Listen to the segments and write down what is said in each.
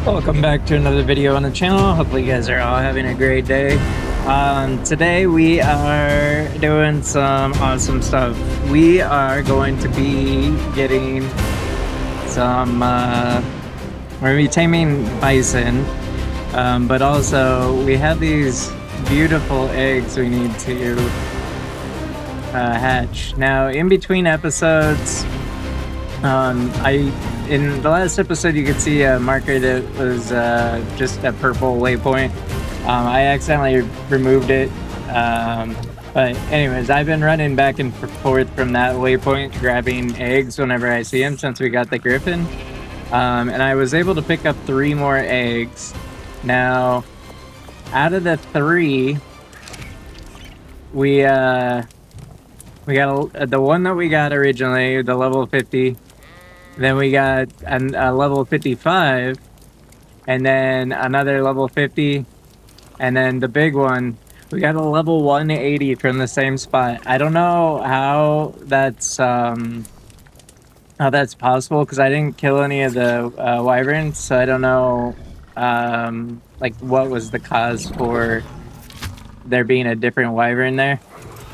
Welcome back to another video on the channel. Hopefully you guys are all having a great day. Today we are doing some awesome stuff. We are going to be getting some, we're going to be taming bison, but also we have these beautiful eggs we need to hatch. Now in between episodes, in the last episode, you could see a marker that was just a purple waypoint. I accidentally removed it. But anyways, I've been running back and forth from that waypoint, grabbing eggs whenever I see them since we got the griffin. And I was able to pick up 3 more eggs. Now, out of the 3, we got the one that we got originally, the level 50. Then we got a level 55, and then another level 50, and then the big one, we got a level 180 from the same spot. I don't know how that's possible because I didn't kill any of the wyverns, so I don't know like what was the cause for there being a different wyvern there.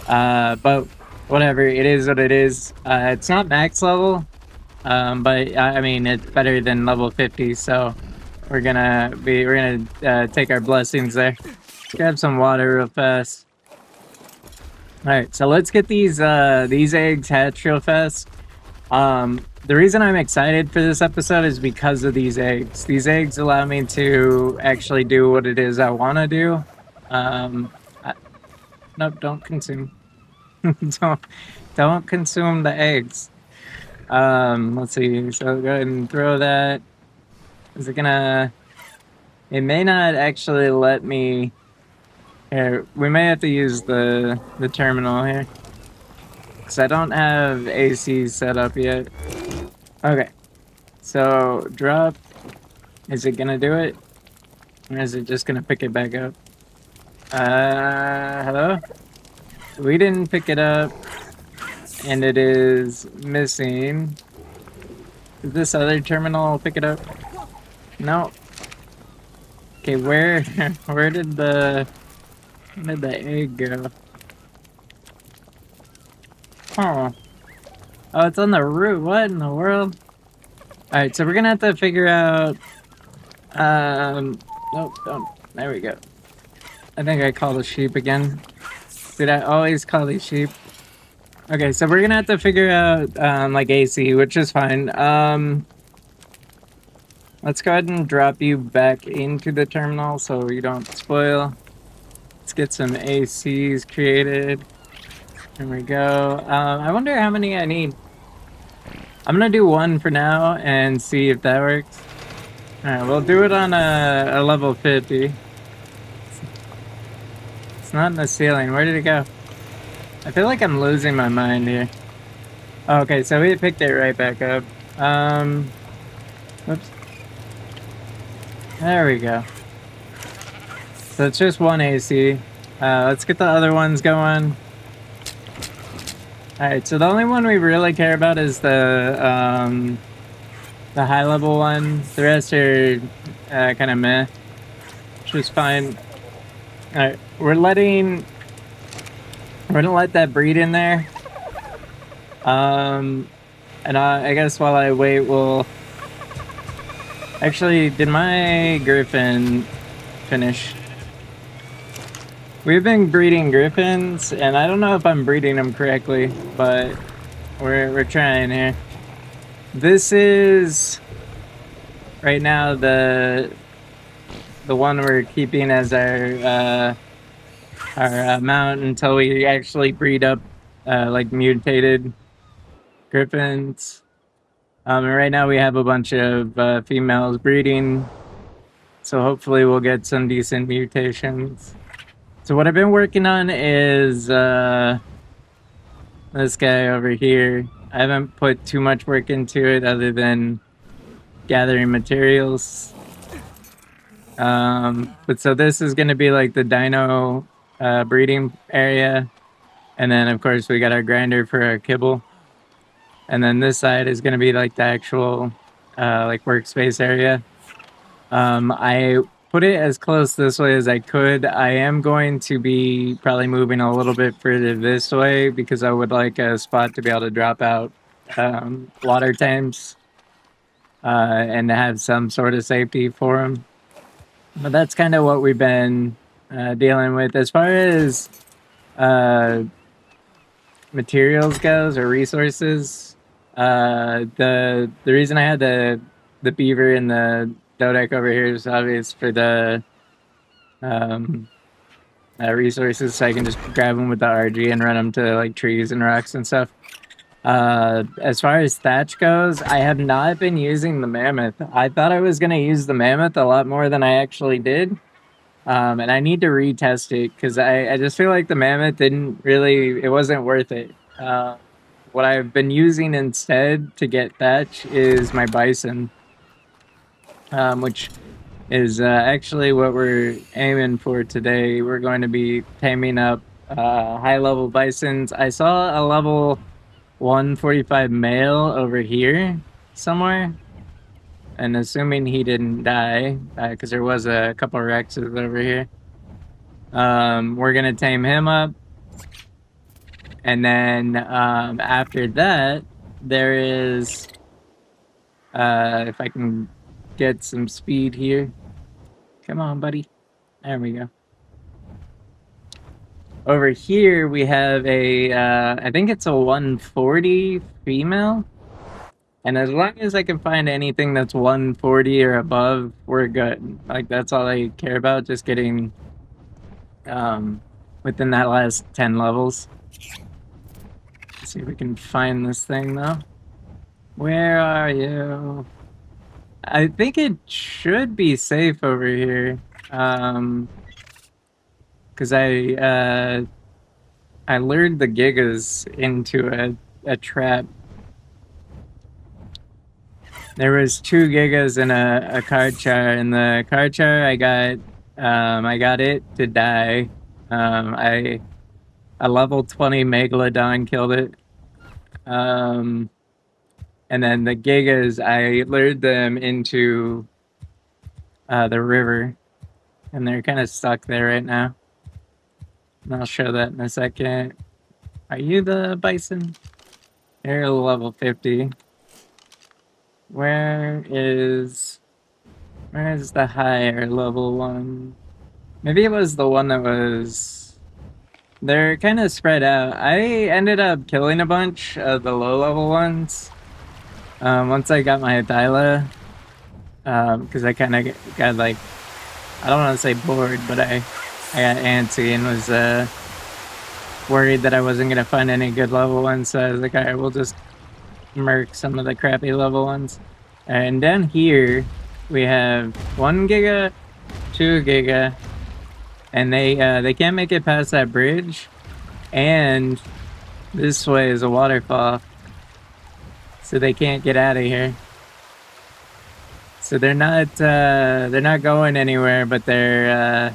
But whatever, it is what it is. It's not max level. But I mean, it's better than level 50, so we're gonna take our blessings there. Let's grab some water real fast. Alright, so let's get these eggs hatched real fast. The reason I'm excited for this episode is because of these eggs. These eggs allow me to actually do what it is I want to do. Nope, don't consume. don't consume the eggs. Let's see, so go ahead and throw that. Is it gonna... It may not actually let me... Here, we may have to use the terminal here. Because I don't have AC set up yet. Okay. So, drop. Is it gonna do it? Or is it just gonna pick it back up? Hello? We didn't pick it up. And it is missing. Did this other terminal pick it up? No. Okay, where did the egg go? Oh. Oh, it's on the root. What in the world? Alright, so we're gonna have to figure out nope, don't. There we go. I think I called a sheep again. Did I always call these sheep? Okay, so we're gonna have to figure out like AC, which is fine. Let's go ahead and drop you back into the terminal so you don't spoil. Let's get some ACs created. There we go. I wonder how many I need. I'm gonna do 1 for now and see if that works. Alright, we'll do it on a level 50. It's not in the ceiling. Where did it go? I feel like I'm losing my mind here. Okay, so we picked it right back up. Oops. There we go. So it's just 1 AC. Let's get the other ones going. Alright, so the only one we really care about is the high level one. The rest are kind of meh, which is fine. Alright, we're gonna let that breed in there. And I guess while I wait, we'll... Actually, did my griffin finish? We've been breeding griffins, and I don't know if I'm breeding them correctly, but we're trying here. This is right now the one we're keeping as our mount until we actually breed up like mutated griffins. And right now we have a bunch of females breeding, so hopefully we'll get some decent mutations. So what I've been working on is this guy over here. I haven't put too much work into it other than gathering materials. But so this is going to be like the dino breeding area, and then of course we got our grinder for our kibble, and then this side is going to be like the actual like workspace area. I put it as close this way as I could. I am going to be probably moving a little bit further this way because I would like a spot to be able to drop out water tames and to have some sort of safety for them. But that's kind of what we've been dealing with. As far as materials goes or resources, the reason I had the beaver and the dodec over here is obvious for the resources, so I can just grab them with the RG and run them to like trees and rocks and stuff. As far as thatch goes, I have not been using the mammoth. I thought I was going to use the mammoth a lot more than I actually did. And I need to retest it because I just feel like the mammoth it wasn't worth it. What I've been using instead to get thatch is my bison, which is actually what we're aiming for today. We're going to be taming up high-level bisons. I saw a level 145 male over here somewhere, and assuming he didn't die, because there was a couple of Rexes over here, we're gonna tame him up, and then after that, there is, if I can get some speed here, come on, buddy, there we go. Over here we have a, I think it's a 140 female. And as long as I can find anything that's 140 or above, we're good. Like, that's all I care about, just getting within that last 10 levels. Let's see if we can find this thing, though. Where are you? I think it should be safe over here. Because I lured the gigas into a trap. There was 2 gigas in a card char, and the card char I got it to die. A level 20 megalodon killed it. And then the gigas, I lured them into the river, and they're kind of stuck there right now. And I'll show that in a second. Are you the bison? You're level 50. Where is the higher level one? Maybe it was the one that was... They're kind of spread out. I ended up killing a bunch of the low level ones once I got my Thyla, because I kind of got like, I don't want to say bored, but I got antsy and was worried that I wasn't going to find any good level ones, so I was like, alright, we'll just murk some of the crappy level ones. And down here we have 1 giga, 2 giga, and they can't make it past that bridge, and this way is a waterfall, so they can't get out of here. So they're not going anywhere, but they're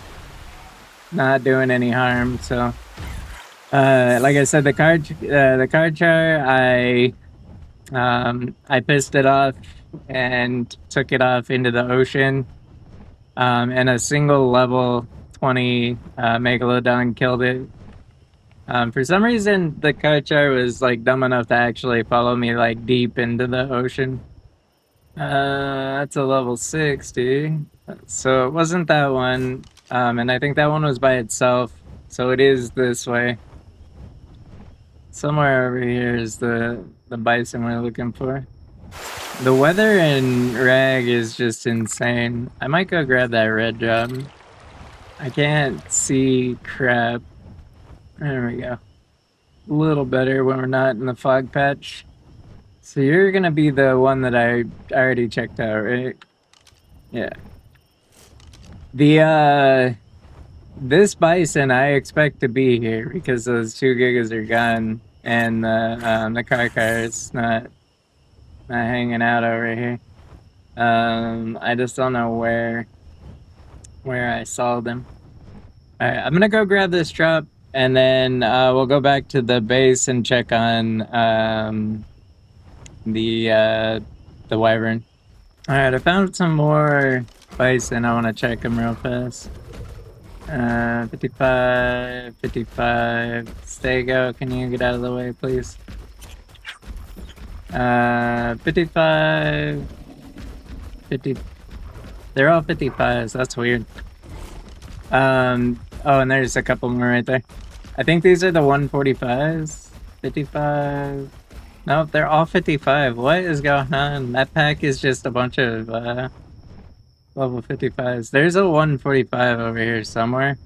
not doing any harm. So like I said, the card char, I pissed it off and took it off into the ocean, and a single level 20 megalodon killed it. For some reason, the card char was like dumb enough to actually follow me like deep into the ocean. That's a level 60, so it wasn't that one, and I think that one was by itself, so it is this way. Somewhere over here is the bison we're looking for. The weather in Rag is just insane. I might go grab that red job. I can't see crap. There we go. A little better when we're not in the fog patch. So you're gonna be the one that I already checked out, right? Yeah. This bison I expect to be here because those 2 gigas are gone, and the car is not hanging out over here. I just don't know where I saw them. All right, I'm gonna go grab this drop, and then we'll go back to the base and check on the Wyvern. All right, I found some more Bison, I want to check him real fast. 55, 55. Stego, can you get out of the way, please? 55, 50. They're all 55s. That's weird. Oh, and there's a couple more right there. I think these are the 145s. 55. Nope, they're all 55. What is going on? That pack is just a bunch of level 55s. There's a 145 over here somewhere.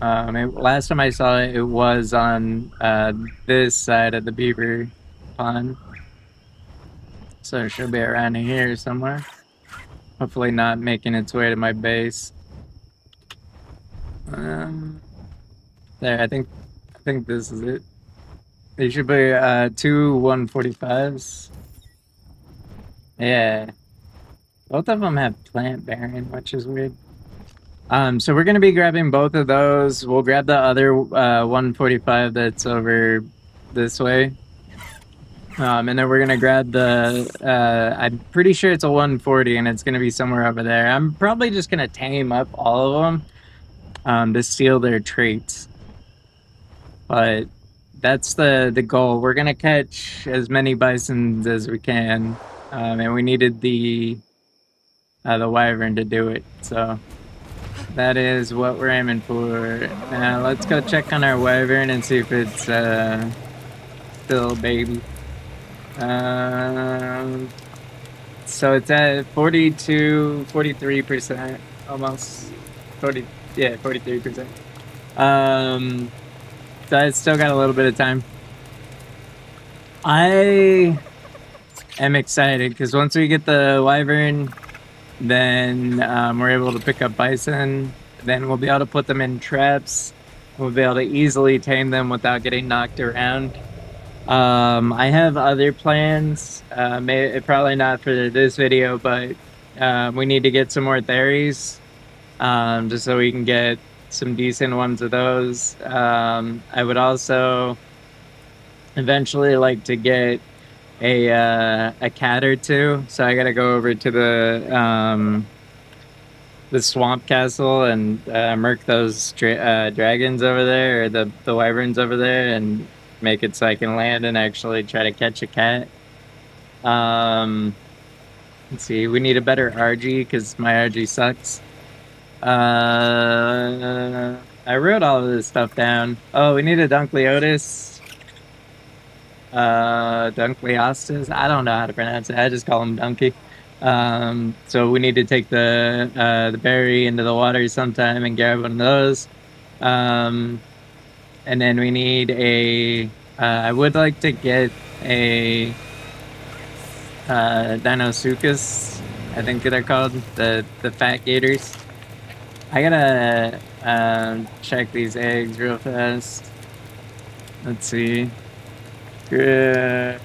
Last time I saw it, it was on this side of the beaver pond. So it should be around here somewhere. Hopefully not making its way to my base. There, I think this is it. There should be 2 145s. Yeah. Both of them have plant bearing, which is weird. So we're gonna be grabbing both of those. We'll grab the other 145 that's over this way. And then we're gonna grab the, I'm pretty sure it's a 140 and it's gonna be somewhere over there. I'm probably just gonna tame up all of them to steal their traits. But that's the goal. We're gonna catch as many bisons as we can. And we needed the Wyvern to do it, so that is what we're aiming for. Now let's go check on our Wyvern and see if it's still a baby. So it's at 42, 43%, almost 40, yeah, 43%. So it's still got a little bit of time. I am excited because once we get the Wyvern, then we're able to pick up bison. Then we'll be able to put them in traps. We'll be able to easily tame them without getting knocked around. I have other plans, probably not for this video, but we need to get some more theories, just so we can get some decent ones of those. I would also eventually like to get a cat or two, so I gotta go over to the swamp castle and murk those dragons over there, or the wyverns over there, and make it so I can land and actually try to catch a cat. Let's see, we need a better RG because my RG sucks. I wrote all of this stuff down. Oh, we need a Dunkleotis. Dunkleostis. I don't know how to pronounce it. I just call him Donkey. So we need to take the berry into the water sometime and grab one of those. And then we need a. I would like to get a Dinosuchus. I think they're called the fat gators. I gotta check these eggs real fast. Let's see. Good.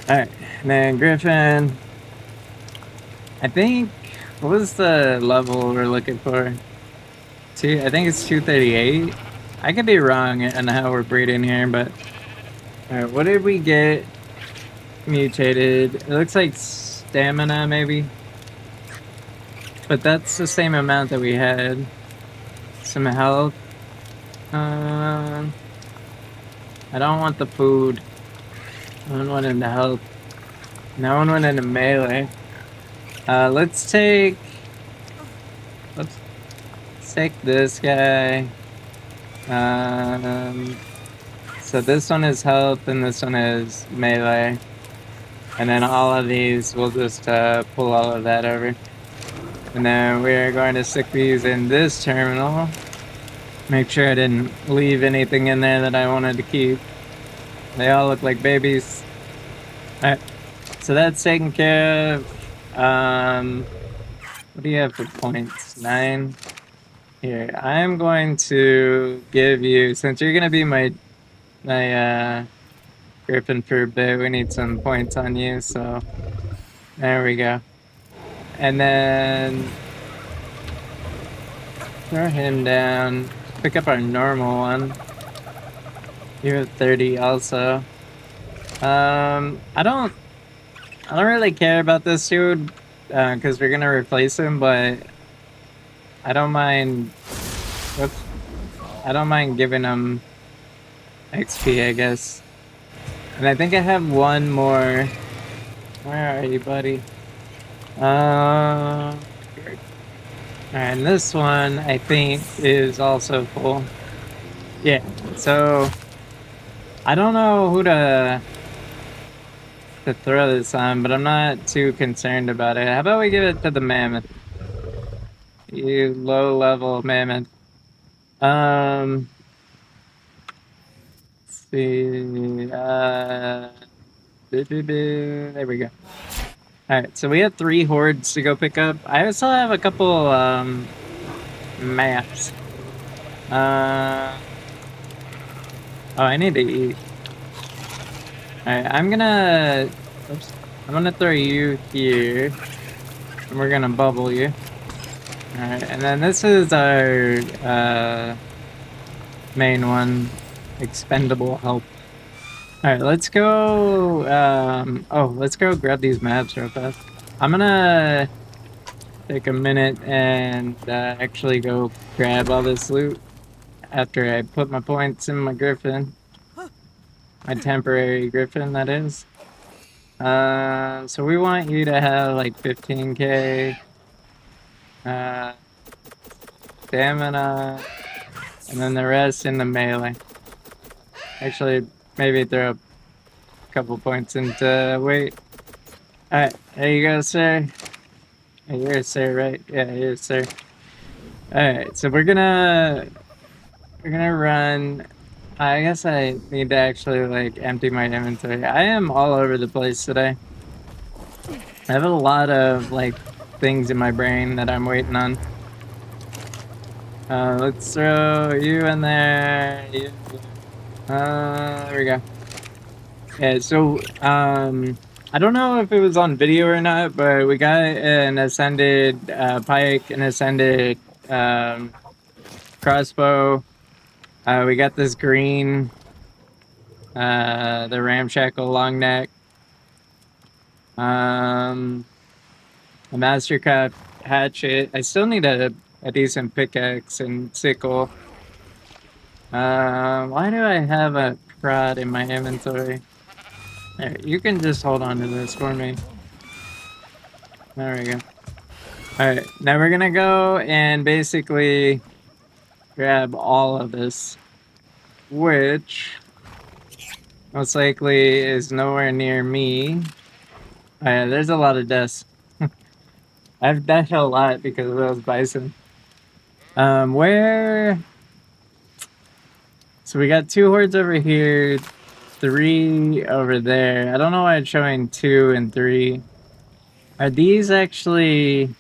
Alright, and then Griffin. I think, what was the level we're looking for? I think it's 238. I could be wrong on how we're breeding here, but alright, what did we get mutated? It looks like stamina, maybe. But that's the same amount that we had. Some health. I don't want the food. I don't want into health. No one went into melee. Let's take this guy. So this one is health and this one is melee. And then all of these, we'll just pull all of that over. And then we're going to stick these in this terminal. Make sure I didn't leave anything in there that I wanted to keep. They all look like babies. Alright, so that's taken care of. What do you have for points? 9? Here, I'm going to give you, since you're going to be my Griffin for a bit, we need some points on you, so there we go. And then throw him down, pick up our normal one. You have 30 also. I don't really care about this dude. because we're gonna replace him, but I don't mind. Whoops, I don't mind giving him XP, I guess. And I think I have one more. Where are you, buddy? Alright, and this one I think is also full. Yeah, so I don't know who to throw this on, but I'm not too concerned about it. How about we give it to the mammoth? You low level mammoth. Let's see. There we go. Alright, so we have 3 hordes to go pick up. I also have a couple maps. Oh, I need to eat. Alright, I'm gonna throw you here. And we're gonna bubble you. Alright, and then this is our main one. Expendable help. Alright, let's go let's go grab these maps real fast. I'm gonna take a minute and actually go grab all this loot after I put my points in my griffin. My temporary griffin, that is. So we want you to have like 15k stamina, and then the rest in the melee. Actually, maybe throw a couple points into weight. Alright, there you go, sir. Hey, you're a sir, right? Yeah, you're a sir. Alright, so we're gonna run. I guess I need to actually like empty my inventory. I am all over the place today. I have a lot of like things in my brain that I'm waiting on. Let's throw you in there. There we go. Yeah, so I don't know if it was on video or not, but we got an ascended pike, an ascended crossbow. We got this green, the ramshackle long neck. A mastercraft hatchet. I still need a decent pickaxe and sickle. Why do I have a prod in my inventory? There, you can just hold on to this for me. There we go. Alright, now we're gonna go and basically grab all of this, which most likely is nowhere near me. Alright, there's a lot of deaths. I've died a lot because of those bison. Where? So we got 2 hordes over here, 3 over there. I don't know why it's showing 2 and 3. Are these actually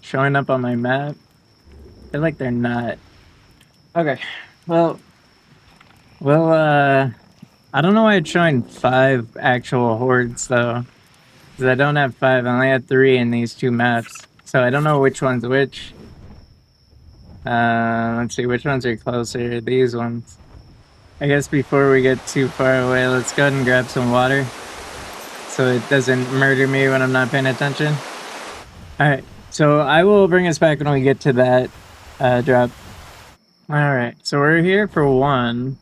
showing up on my map? I feel like they're not. Okay, well, I don't know why it's showing 5 actual hordes though, because I don't have 5. I only have 3 in these 2 maps, so I don't know which one's which. Let's see, which ones are closer? These ones. I guess before we get too far away, let's go ahead and grab some water so it doesn't murder me when I'm not paying attention. Alright, so I will bring us back when we get to that drop. Alright, so we're here for 1.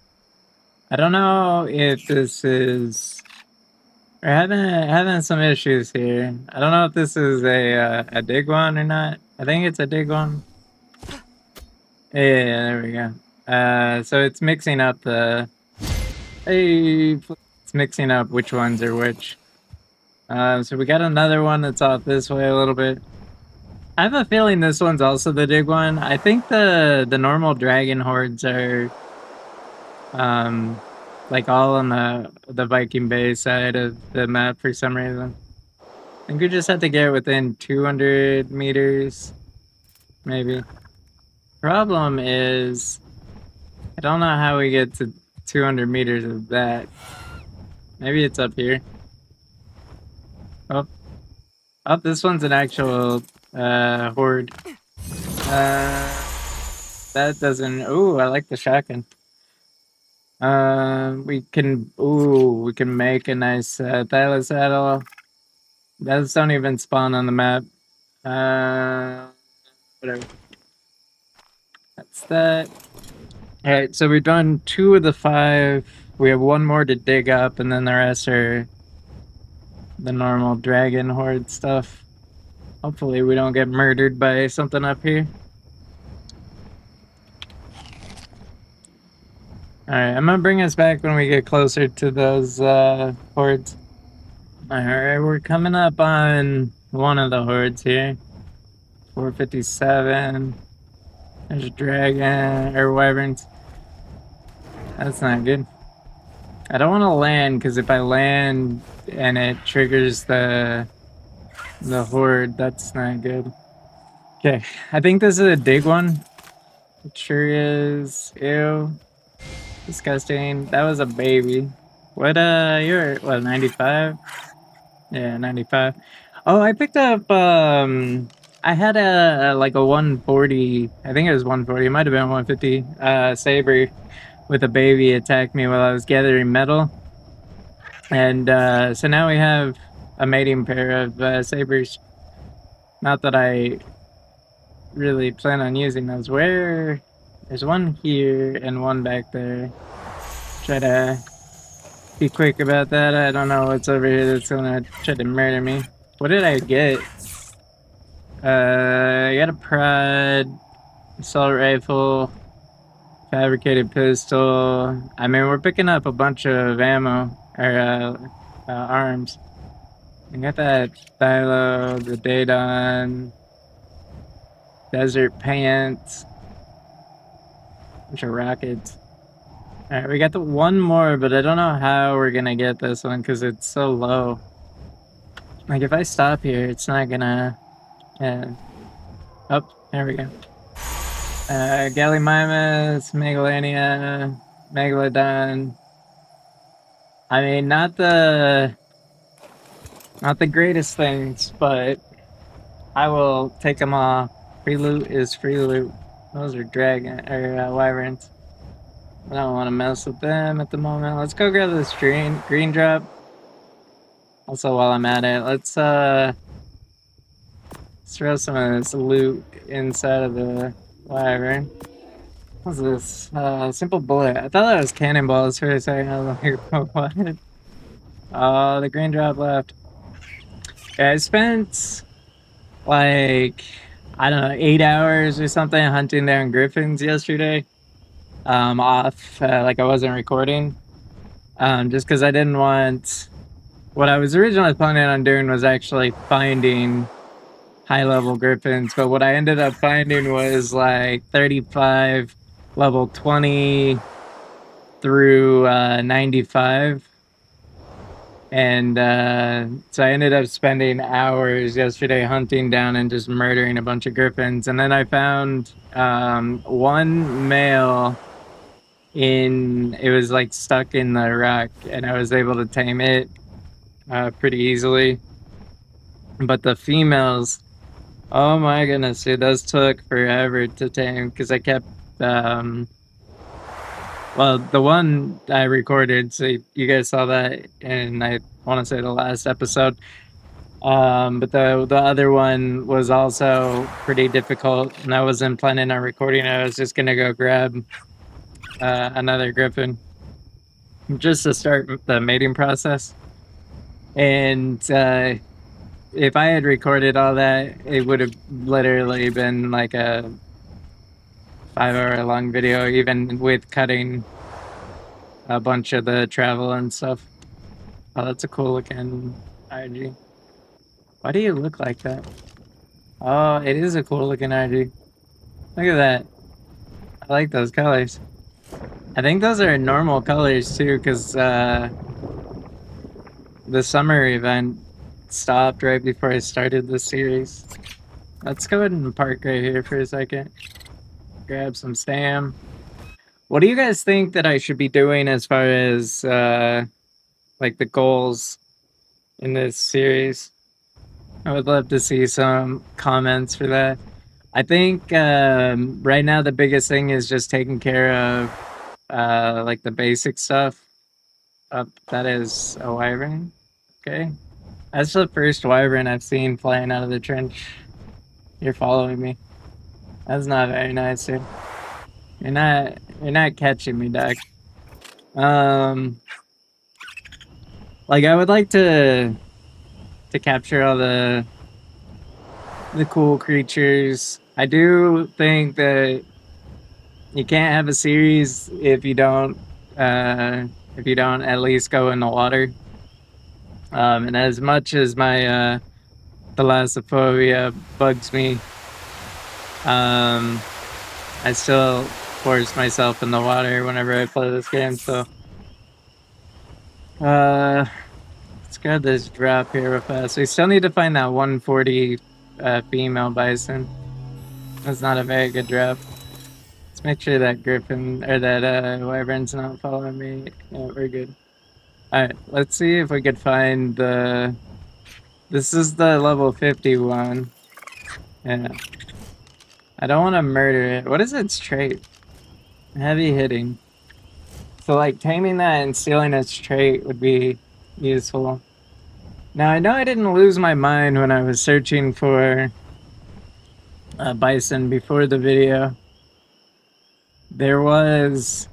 I don't know if this is... We're having some issues here. I don't know if this is a dig one or not. I think it's a dig one. Yeah, there we go. So it's mixing up the... Hey, it's mixing up which ones are which. So we got another one that's off this way a little bit. I have a feeling this one's also the dig one. I think the normal dragon hordes are like all on the Viking Bay side of the map for some reason. I think we just have to get within 200 meters, maybe. Problem is, I don't know how we get to 200 meters of that. Maybe it's up here. Oh, this one's an actual horde. That doesn't. Ooh, I like the shotgun. We can make a nice Thyla saddle. Those don't even spawn on the map. Whatever. That's that. Alright, so we've done 2 of the 5. We have 1 more to dig up, and then the rest are the normal dragon horde stuff. Hopefully we don't get murdered by something up here. Alright, I'm gonna bring us back when we get closer to those hordes. Alright, we're coming up on one of the hordes here. 457. There's a dragon, or wyverns. That's not good. I don't want to land, because if I land and it triggers the horde, that's not good. Okay, I think this is a dig one. It sure is. Ew. Disgusting. That was a baby. What, you're, what, 95? Yeah, 95. Oh, I picked up, I had like a 140, I think it was 140, it might have been 150, saber with a baby attack me while I was gathering metal. And, so now we have a mating pair of, sabers. Not that I really plan on using those. Where? There's one here and one back there. Try to be quick about that. I don't know what's over here that's gonna try to murder me. What did I get? I got a prod, assault rifle, fabricated pistol. I mean, we're picking up a bunch of ammo, or arms. I got that Thilo, the Daedon, desert pants, bunch of rockets. Alright, we got the one more, but I don't know how we're gonna get this one because it's so low. Like, if I stop here, it's not gonna... Yeah. Oh, there we go. Gallimimus, Megalania, Megalodon. I mean, not the greatest things, but I will take them all. Free loot is free loot. Those are dragon or wyverns. I don't want to mess with them at the moment. Let's go grab this green drop. Also, while I'm at it, let's throw some of this loot inside of the wyvern. What's this? Simple bullet. I thought that was cannonballs for a second. I was like, what? Oh, the green drop left. Yeah, I spent like, I don't know, 8 hours or something hunting down griffins yesterday. Off, like I wasn't recording. Just because I didn't want... What I was originally planning on doing was actually finding high-level griffins, but what I ended up finding was like 35, level 20 through 95. And so I ended up spending hours yesterday hunting down and just murdering a bunch of griffins. And then I found one male it was like stuck in the rock, and I was able to tame it pretty easily. But the females, oh my goodness, dude, those took forever to tame because I kept well, the one I recorded, so you guys saw that, and I want to say the last episode. But the other one was also pretty difficult, and I wasn't planning on recording. I was just gonna go grab another griffin just to start the mating process. And if I had recorded all that, it would have literally been like a 5-hour long video, even with cutting a bunch of the travel and stuff. Oh, that's a cool looking IG. Why do you look like that? Oh, it is a cool looking IG. Look at that. I like those colors. I think those are normal colors too, because the summer event stopped right before I started the series. Let's go ahead and park right here for a second. Grab some stam. What do you guys think that I should be doing as far as like the goals in this series? I would love to see some comments for that. I think right now the biggest thing is just taking care of like the basic stuff. That is a wyvern. Okay. That's the first wyvern I've seen flying out of the trench. You're following me. That's not very nice, dude. You're not catching me, Doc. Like I would like to capture all the cool creatures. I do think that you can't have a series if you don't at least go in the water. And as much as my thalassophobia bugs me, I still force myself in the water whenever I play this game. So let's grab this drop here real fast. We still need to find that 140 female bison. That's not a very good drop. Let's make sure that griffin or that wyvern's not following me. Yeah, we're good. Alright, let's see if we could find the... This is the level 51. Yeah. I don't want to murder it. What is its trait? Heavy hitting. So like taming that and stealing its trait would be useful. Now I know I didn't lose my mind when I was searching for bison before the video. There was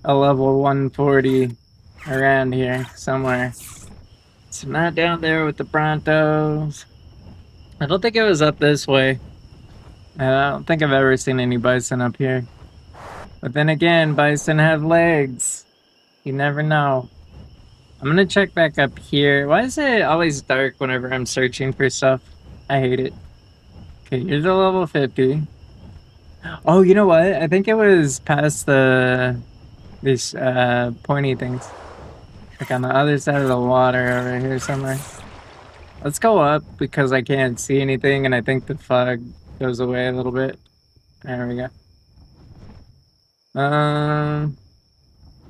a level 140 around here somewhere. It's not down there with the Brontos. I don't think it was up this way. I don't think I've ever seen any bison up here. But then again, bison have legs. You never know. I'm gonna check back up here. Why is it always dark whenever I'm searching for stuff? I hate it. Okay, here's a level 50. Oh, you know what? I think it was past these pointy things. Like on the other side of the water over here somewhere. Let's go up because I can't see anything and I think the fog goes away a little bit. There we go.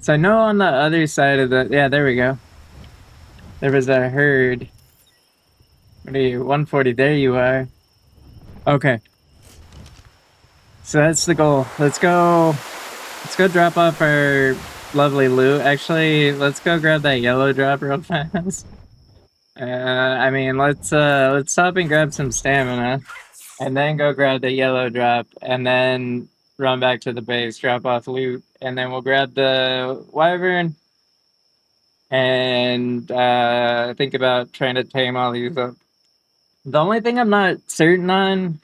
So I know on the other side of the... Yeah, there we go. There was a herd. What are you? 140. There you are. Okay. So that's the goal. Let's go drop off our lovely loot. Actually, let's go grab that yellow drop real fast. I mean, let's stop and grab some stamina, and then go grab the yellow drop, and then run back to the base, drop off loot, and then we'll grab the wyvern, and think about trying to tame all these up. The only thing I'm not certain on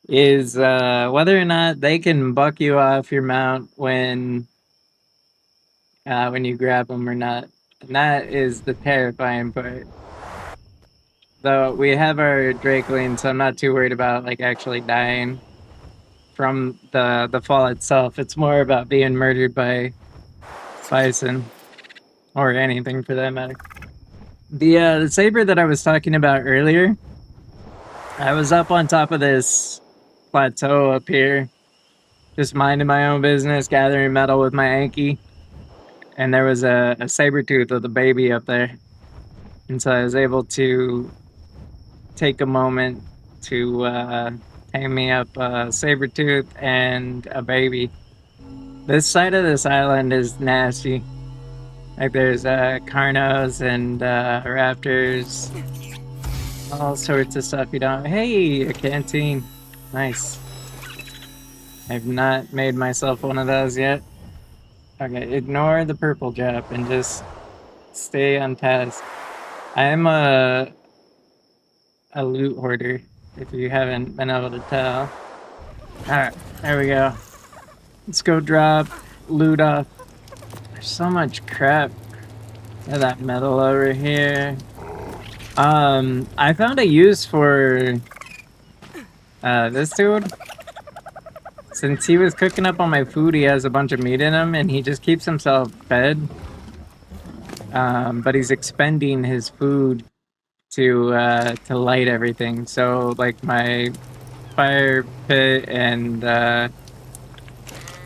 is whether or not they can buck you off your mount when you grab them or not. And that is the terrifying part. Though we have our Drakeling, so I'm not too worried about like actually dying from the fall itself. It's more about being murdered by bison or anything for that matter. The saber that I was talking about earlier, I was up on top of this plateau up here, just minding my own business, gathering metal with my Anki, and there was a saber tooth with a baby up there, and so I was able to take a moment to tame me up a saber tooth and a baby. This side of this island is nasty. Like there's carnos and raptors, all sorts of stuff you don't... Hey, a canteen. Nice. I've not made myself one of those yet. Okay, ignore the purple drop and just stay on task. I am a loot hoarder, if you haven't been able to tell. Alright, there we go. Let's go drop loot off. There's so much crap. Look at that metal over here. I found a use for this dude. Since he was cooking up all my food, he has a bunch of meat in him, and he just keeps himself fed. But he's expending his food to light everything. So, like my fire pit and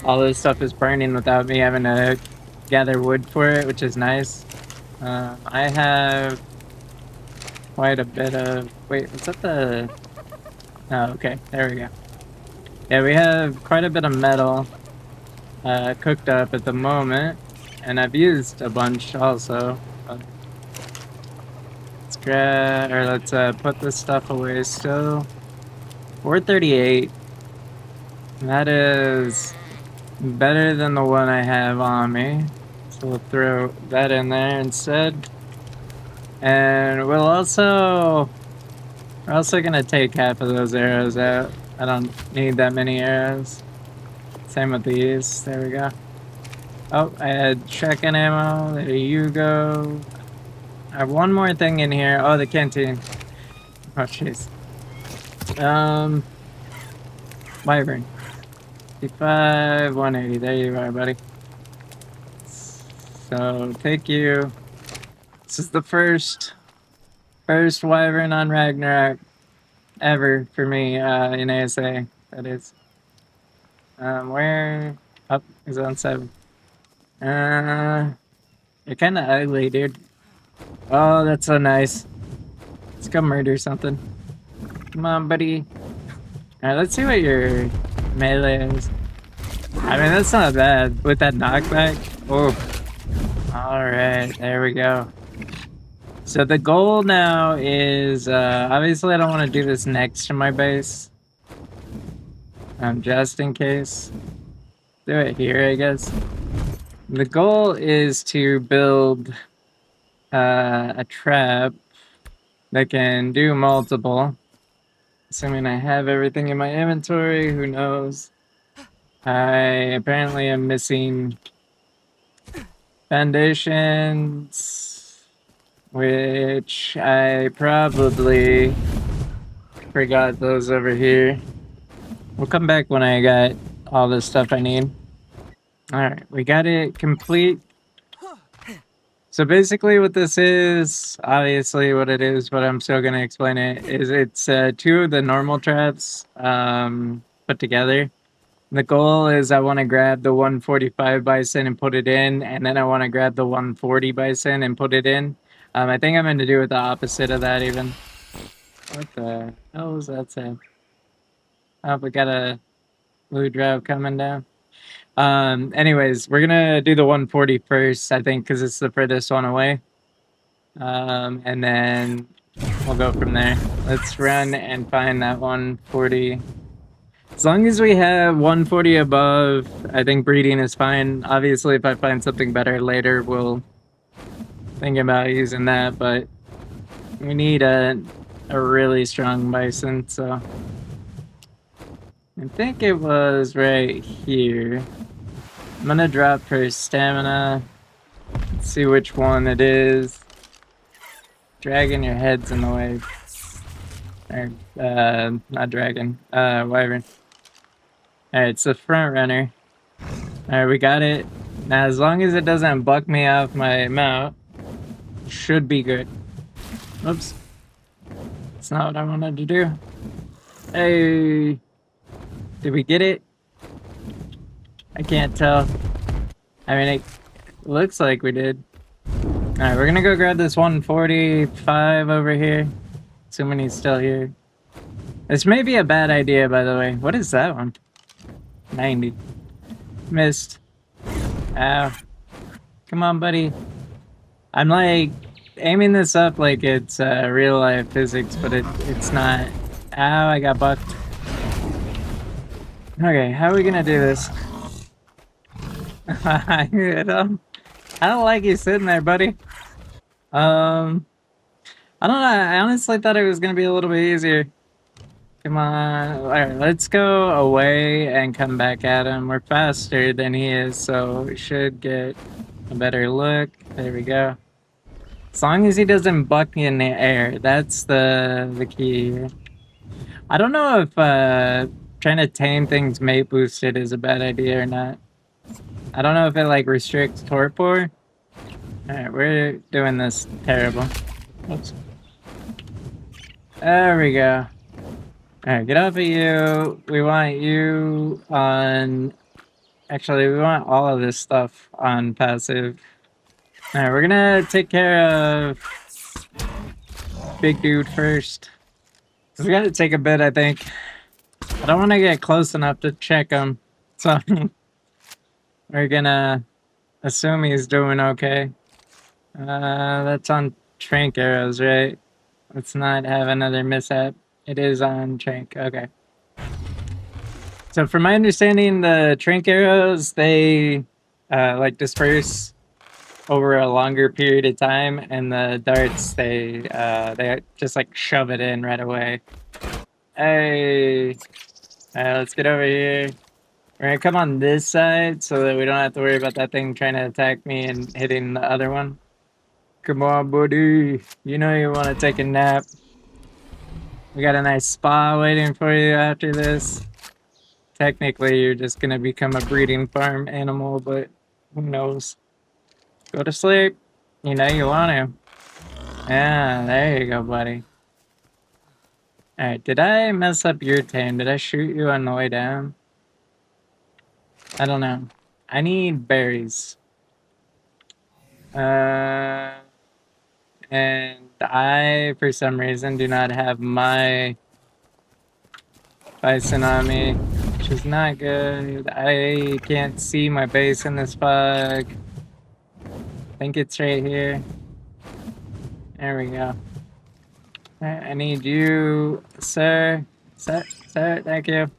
all this stuff is burning without me having to gather wood for it, which is nice. I have quite a bit of... Wait, what's that the... Oh, okay, there we go. Yeah, we have quite a bit of metal cooked up at the moment, and I've used a bunch also. let's put this stuff away still. 438. That is better than the one I have on me. So we'll throw that in there instead. And we're also gonna take half of those arrows out. I don't need that many arrows. Same with these. There we go. Oh, I had shotgun ammo. There you go. I have one more thing in here. Oh, the canteen. Oh, jeez. Wyvern. 55, 180. There you are, buddy. So, take you. This is the first Wyvern on Ragnarok ever for me in ASA. That is. Where? Up is on 7. You're kind of ugly, dude. Oh, that's so nice. Let's go murder something. Come on, buddy. Alright, let's see what your melee is. I mean, that's not bad. With that knockback. Oh. Alright, there we go. So the goal now is, obviously I don't want to do this next to my base. Just in case. Do it here, I guess. The goal is to build a trap that can do multiple. Assuming I have everything in my inventory, who knows? I apparently am missing foundations, which I probably forgot those over here. We'll come back when I got all the stuff I need. Alright, we got it complete. So basically what this is, obviously what it is, but I'm still going to explain it, is it's 2 of the normal traps put together. The goal is I want to grab the 145 Bison and put it in, and then I want to grab the 140 Bison and put it in. I think I'm going to do it the opposite of that even. What the hell was that saying? Oh, we got a blue drop coming down. Anyways, we're gonna do the 140 first, I think, because it's the furthest one away. And then we'll go from there. Let's run and find that 140. As long as we have 140 above, I think breeding is fine. Obviously, if I find something better later, we'll think about using that, but we need a really strong bison, so I think it was right here. I'm gonna drop for stamina. Let's see which one it is. Dragon, your head's in the way. Or, not dragon. Wyvern. Alright, it's the front runner. Alright, we got it. Now, as long as it doesn't buck me off my mount, should be good. Oops. That's not what I wanted to do. Hey! Did we get it? I can't tell. I mean, it looks like we did. Alright, we're gonna go grab this 145 over here. Assuming he's still here. This may be a bad idea, by the way. What is that one? 90. Missed. Ow. Come on, buddy. I'm like aiming this up like it's real life physics, but it's not. Ow, I got bucked. Okay, how are we gonna do this? I don't like you sitting there, buddy. I don't know. I honestly thought it was gonna be a little bit easier. Come on. Alright, let's go away and come back at him. We're faster than he is, so we should get a better look. There we go. As long as he doesn't buck in the air, that's the key here. I don't know if trying to tame things mate boosted is a bad idea or not. I don't know if it like restricts torpor. Alright, we're doing this terrible. Oops. There we go. Alright, get off of you. We want you on... Actually, we want all of this stuff on passive. Alright, we're gonna take care of big dude first. We gotta take a bit, I think. I don't want to get close enough to check him. So, we're gonna assume he's doing okay. That's on trank arrows, right? Let's not have another mishap. It is on Trank. Okay. So from my understanding, the Trank arrows, they like disperse over a longer period of time, and the darts, they just like shove it in right away. Hey, let's get over here. We're gonna come on this side so that we don't have to worry about that thing trying to attack me and hitting the other one. Come on, buddy. You know you want to take a nap. We got a nice spa waiting for you after this. Technically, you're just gonna become a breeding farm animal, but who knows? Go to sleep. You know you want to. Yeah, there you go, buddy. Alright, did I mess up your tame? Did I shoot you on the way down? I don't know. I need berries. And I, for some reason, do not have my Bison on me, which is not good. I can't see my base in this fog. I think it's right here. There we go. I need you, sir. Sir, thank you.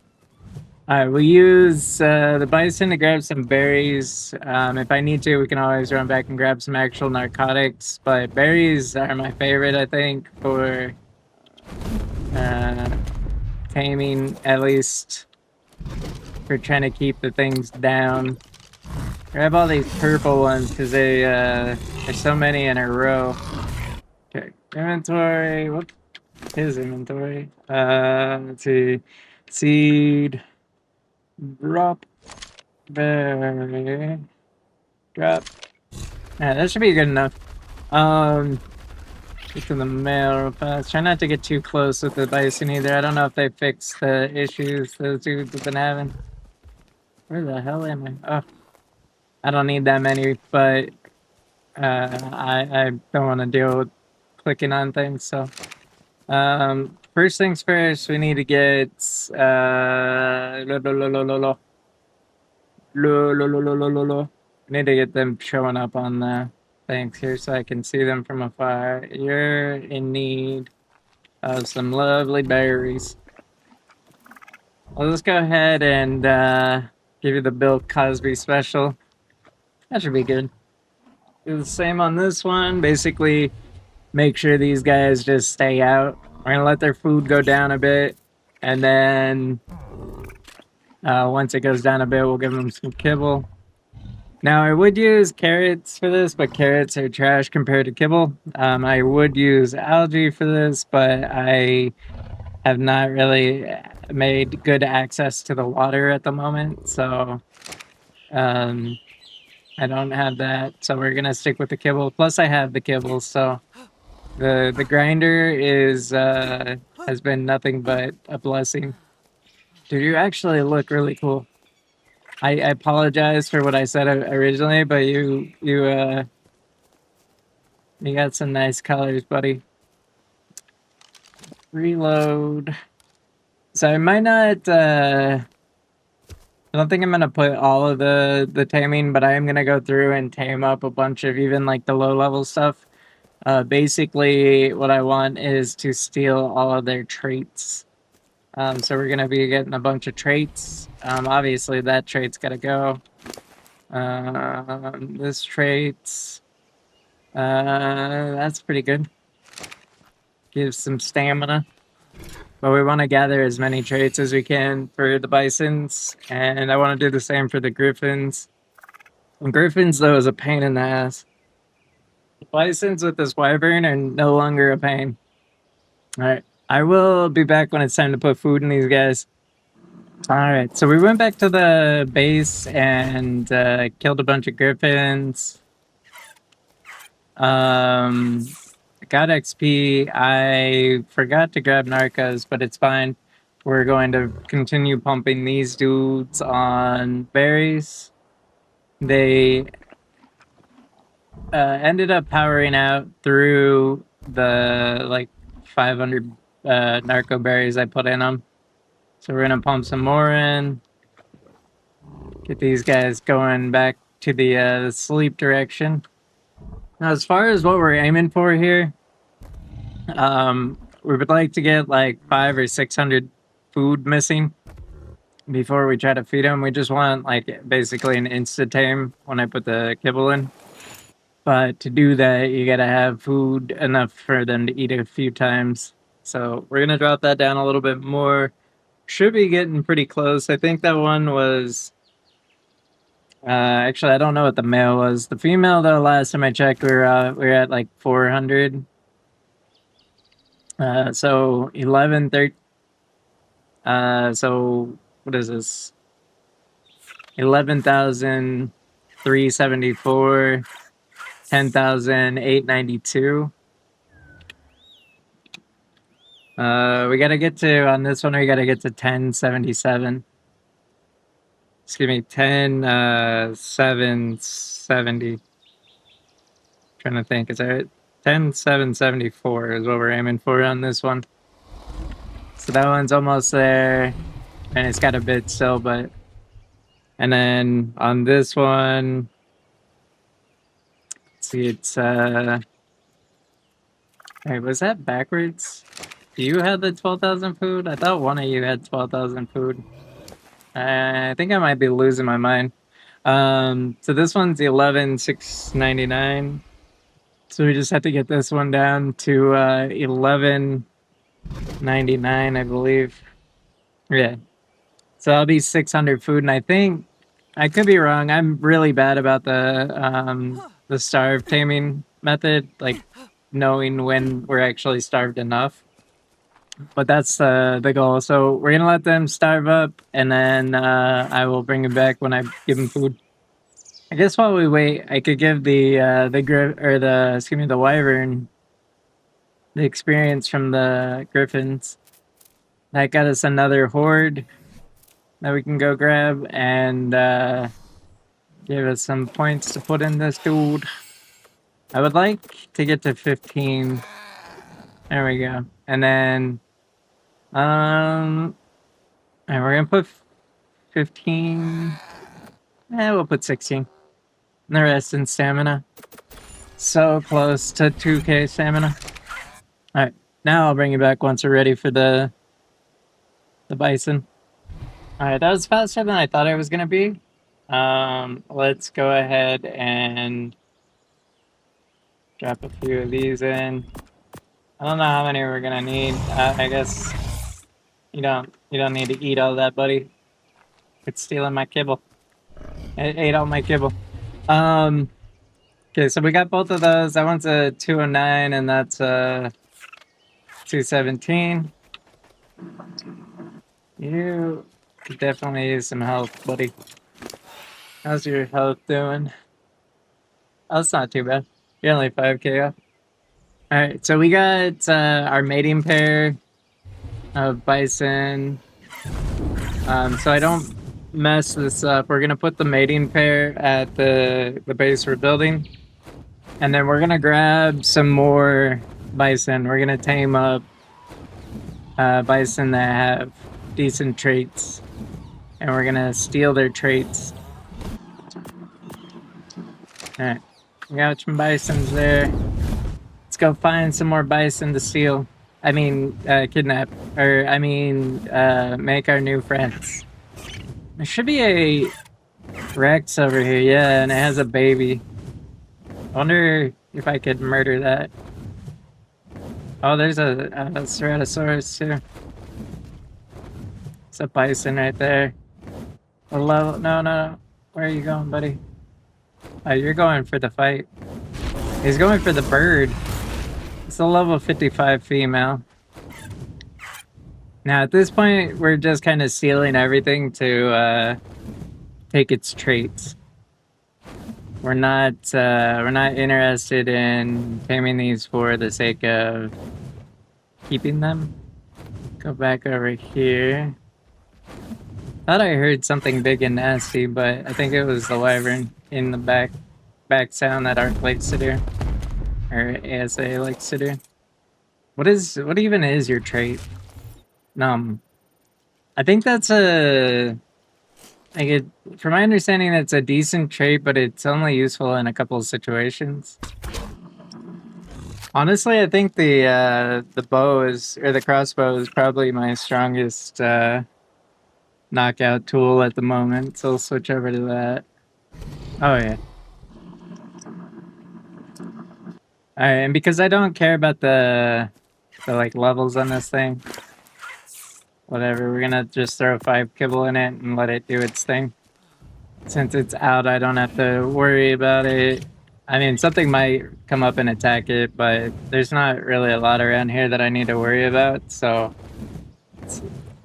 Alright, we'll use the Bison to grab some berries. If I need to, we can always run back and grab some actual narcotics, but berries are my favorite, I think, for taming, at least for trying to keep the things down. Grab all these purple ones because there's so many in a row. Okay, inventory. Whoop, his inventory. Let's see. Seed. Drop. Berry. Drop. Yeah, that should be good enough. Get to the mail real fast. Try not to get too close with the Bison either. I don't know if they fixed the issues those dudes have been having. Where the hell am I? Oh. I don't need that many, but I don't want to deal with clicking on things, so. First things first, we need to get we need to get them showing up on the things here so I can see them from afar. You're in need of some lovely berries. Well, let's go ahead and give you the Bill Cosby special. That should be good. Do the same on this one. Basically, make sure these guys just stay out. We're gonna let their food go down a bit, and then once it goes down a bit, we'll give them some kibble. Now, I would use carrots for this, but carrots are trash compared to kibble. I would use algae for this, but I have not really made good access to the water at the moment, so I don't have that. So we're gonna stick with the kibble. Plus, I have the kibble, so the grinder is has been nothing but a blessing. Dude, you actually look really cool. I apologize for what I said originally, but you got some nice colors, buddy. Reload. So I might not. I don't think I'm gonna put all of the taming, but I am gonna go through and tame up a bunch of even like the low level stuff. Basically, what I want is to steal all of their traits. So we're gonna be getting a bunch of traits. Obviously, that trait's gotta go. This trait's that's pretty good. Gives some stamina. But we want to gather as many traits as we can for the Bisons, and I want to do the same for the Griffins. And Griffins, though, is a pain in the ass. The Bisons with this Wyvern are no longer a pain. Alright, I will be back when it's time to put food in these guys. Alright, so we went back to the base and killed a bunch of Griffins. Got XP. I forgot to grab Narcos, but it's fine. We're going to continue pumping these dudes on berries. They ended up powering out through the like 500 narco berries I put in them. So we're gonna pump some more in. Get these guys going back to the sleep direction. Now, as far as what we're aiming for here, We would like to get like 500 or 600 food missing before we try to feed them. We just want like basically an insta tame when I put the kibble in. But to do that, you gotta have food enough for them to eat a few times. So we're gonna drop that down a little bit more. Should be getting pretty close. I think that one was. Actually, I don't know what the male was. The female, though, last time I checked, we were at like 400. So 11, 13. So what is this? 11,374, 10,892. We gotta get to on this one. We gotta get to 1077. Excuse me, 10,770. Trying to think, is that right? 10,774 is what we're aiming for on this one. So that one's almost there, and it's got a bit still, but. And then on this one, let's see, it's Wait, was that backwards? Do you have the 12,000 food? I thought one of you had 12,000 food. I think I might be losing my mind. So this one's 11,699. So we just have to get this one down to 11.99, I believe. Yeah. So that'll be 600 food, and I think I could be wrong. I'm really bad about the starve taming method, like knowing when we're actually starved enough. But that's the goal. So we're gonna let them starve up, and then I will bring them back when I give them food. I guess while we wait, I could give the wyvern the experience from the griffins. That got us another horde that we can go grab and give us some points to put in this dude. I would like to get to 15. There we go. And then and we're gonna put 15. We'll put 16. And the rest in stamina. So close to 2k stamina. Alright, now I'll bring you back once we're ready for the bison. Alright, that was faster than I thought it was gonna be. Let's go ahead and drop a few of these in. I don't know how many we're gonna need. I guess you don't need to eat all that, buddy. It's stealing my kibble. It ate all my kibble. Okay, so we got both of those. That one's a 209 and that's a 217. You could definitely use some health, buddy. How's your health doing? Oh, it's not too bad. You're only 5k off. Alright, so we got our mating pair of bison. So I don't mess this up. We're gonna put the mating pair at the base we're building. And then we're gonna grab some more bison. We're gonna tame up bison that have decent traits. And we're gonna steal their traits. Alright, we got some bisons there. Let's go find some more bison to steal. I mean, kidnap. Or, I mean, make our new friends. There should be a Rex over here, yeah, and it has a baby. I wonder if I could murder that. Oh, there's a Ceratosaurus too. It's a bison right there. No. Where are you going, buddy? Oh, you're going for the fight. He's going for the bird. It's a level 55 female. Now at this point, we're just kind of stealing everything to take its traits. We're not interested in taming these for the sake of keeping them. Go back over here. Thought I heard something big and nasty, but I think it was the wyvern in the back sound that ARK likes to do, or ASA likes to do. What even is your trait? I think that's from my understanding, it's a decent trait, but it's only useful in a couple of situations. Honestly, I think the bow is, or the crossbow is probably my strongest knockout tool at the moment. So I'll switch over to that. Oh yeah. All right, and because I don't care about the like levels on this thing, whatever, we're gonna just throw 5 kibble in it and let it do its thing. Since it's out, I don't have to worry about it. I mean, something might come up and attack it, but there's not really a lot around here that I need to worry about. So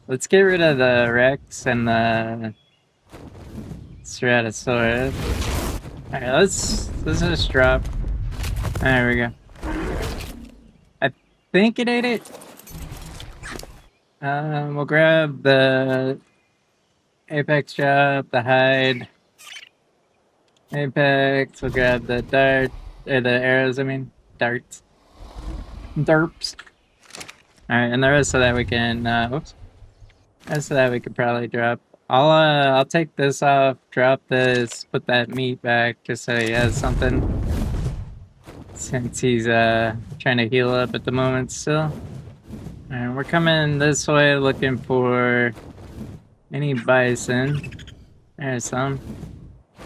let's get rid of the Rex and the Stratosaurus. All right, let's just drop. There we go. I think it ate it. We'll grab the Apex drop, the hide. Apex, we'll grab the dart, or the arrows, I mean. Darts. Derps. Alright, and the rest of that we can, whoops. The rest of that we could probably drop. I'll take this off, drop this, put that meat back, just so he has something. Since he's, trying to heal up at the moment still. Alright, we're coming this way looking for any bison. There's some.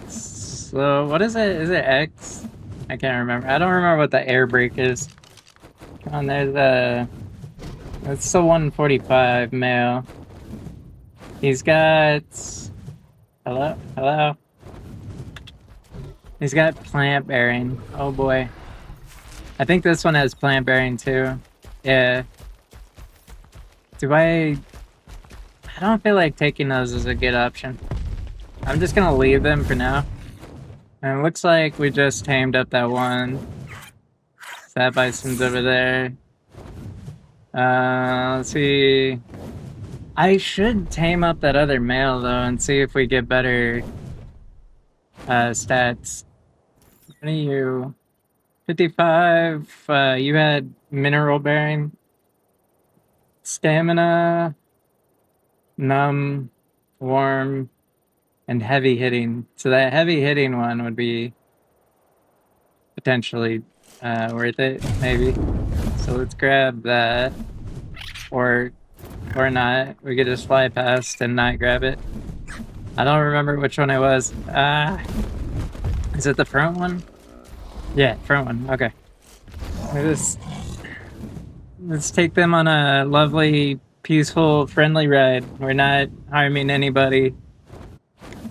So, what is it? Is it X? I can't remember. I don't remember what the air brake is. Come on, there's the... That's the 145 male. He's got... Hello? Hello? He's got plant bearing. Oh boy. I think this one has plant bearing too. Yeah. I don't feel like taking those as a good option. I'm just gonna leave them for now. And it looks like we just tamed up that one. So that bison's over there. Let's see. I should tame up that other male though and see if we get better stats. What are you? 55. You had mineral bearing. Stamina. Numb. Warm. And heavy hitting. So that heavy hitting one would be potentially worth it, maybe. So let's grab that. Or not. We could just fly past and not grab it. I don't remember which one it was. Is it the front one? Yeah, front one. Okay. Let's take them on a lovely, peaceful, friendly ride. We're not harming anybody.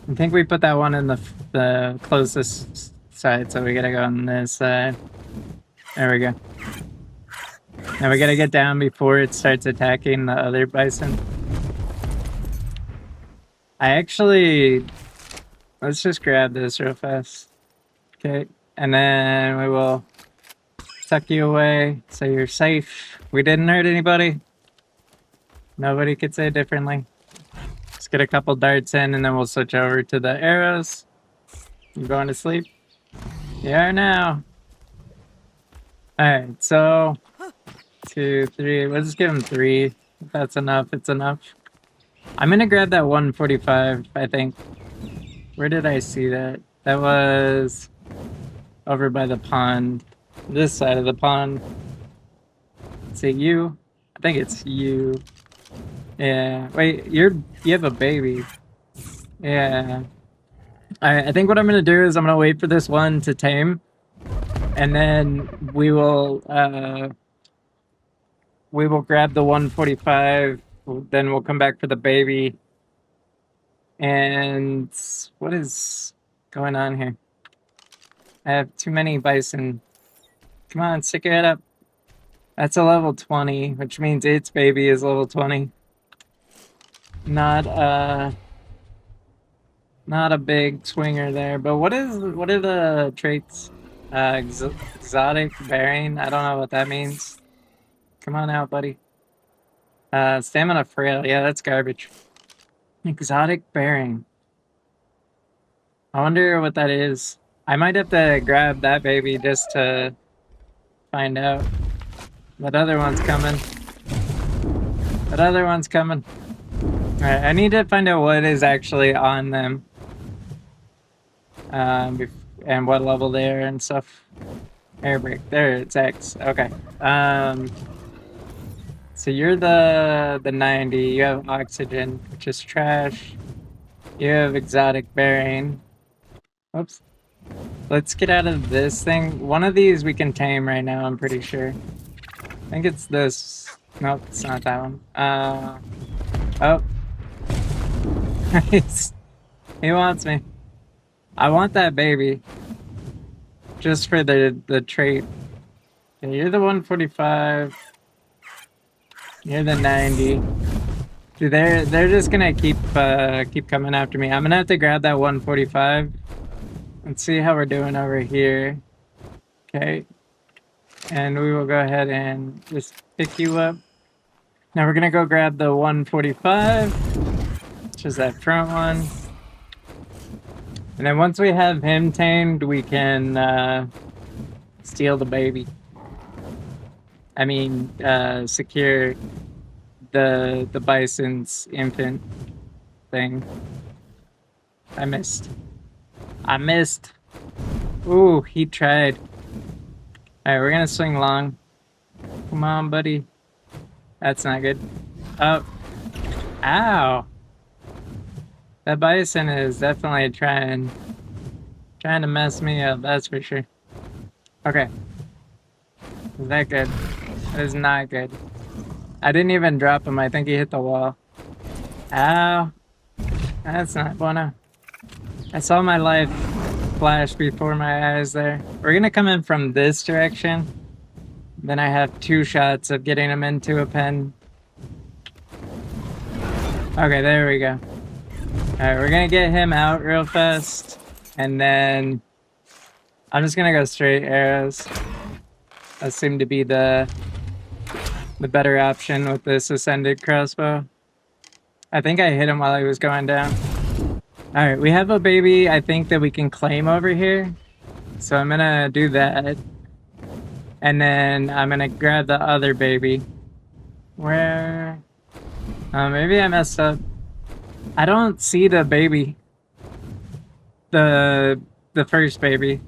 I think we put that one in the closest side, so we gotta go on this side. There we go. Now we gotta get down before it starts attacking the other bison. Let's just grab this real fast. Okay, and then we will tuck you away so you're safe. We didn't hurt anybody. Nobody could say differently. Let's get a couple darts in and then we'll switch over to the arrows. You going to sleep? You are now. Alright, so 2, 3. Let's just give him 3. If that's enough, it's enough. I'm gonna grab that 145, I think. Where did I see that? That was over by the pond. This side of the pond. Is it you? I think it's you. Yeah. Wait, you have a baby. Yeah. I think what I'm gonna do is I'm gonna wait for this one to tame, and then we will grab the 145. Then we'll come back for the baby. And what is going on here? I have too many bison. Come on, stick your head up. That's a level 20, which means its baby is level 20. Not a big swinger there, but what are the traits? Exotic bearing? I don't know what that means. Come on out, buddy. Stamina frail. Yeah, that's garbage. Exotic bearing. I wonder what that is. I might have to grab that baby just to find out. That other one's coming. That other one's coming. Alright, I need to find out what is actually on them. And what level they are and stuff. Air brake. There, it's X. Okay. So you're the 90. You have oxygen, which is trash. You have exotic bearing. Oops. Let's get out of this thing. One of these we can tame right now, I'm pretty sure. I think it's this. Nope, it's not that one. Oh. He wants me. I want that baby. Just for the trait. Okay, you're the 145. You're the 90. Dude, they're just gonna keep coming after me. I'm gonna have to grab that 145. Let's see how we're doing over here. Okay. And we will go ahead and just pick you up. Now we're gonna go grab the 145, which is that front one. And then once we have him tamed, we can steal the baby. I mean, secure the Bison's infant thing. I missed. Ooh, he tried. Alright, we're gonna swing long. Come on, buddy. That's not good. Oh. Ow. That Bison is definitely trying to mess me up, that's for sure. Okay. Is that good? That is not good. I didn't even drop him. I think he hit the wall. Ow. That's not bueno. I saw my life flash before my eyes there. We're gonna come in from this direction. Then I have 2 shots of getting him into a pen. Okay, there we go. Alright, we're gonna get him out real fast. And then I'm just gonna go straight arrows. That seemed to be the better option with this ascended crossbow. I think I hit him while he was going down. Alright, we have a baby I think that we can claim over here. So I'm gonna do that. And then I'm gonna grab the other baby. Where? Maybe I messed up. I don't see the baby. The first baby.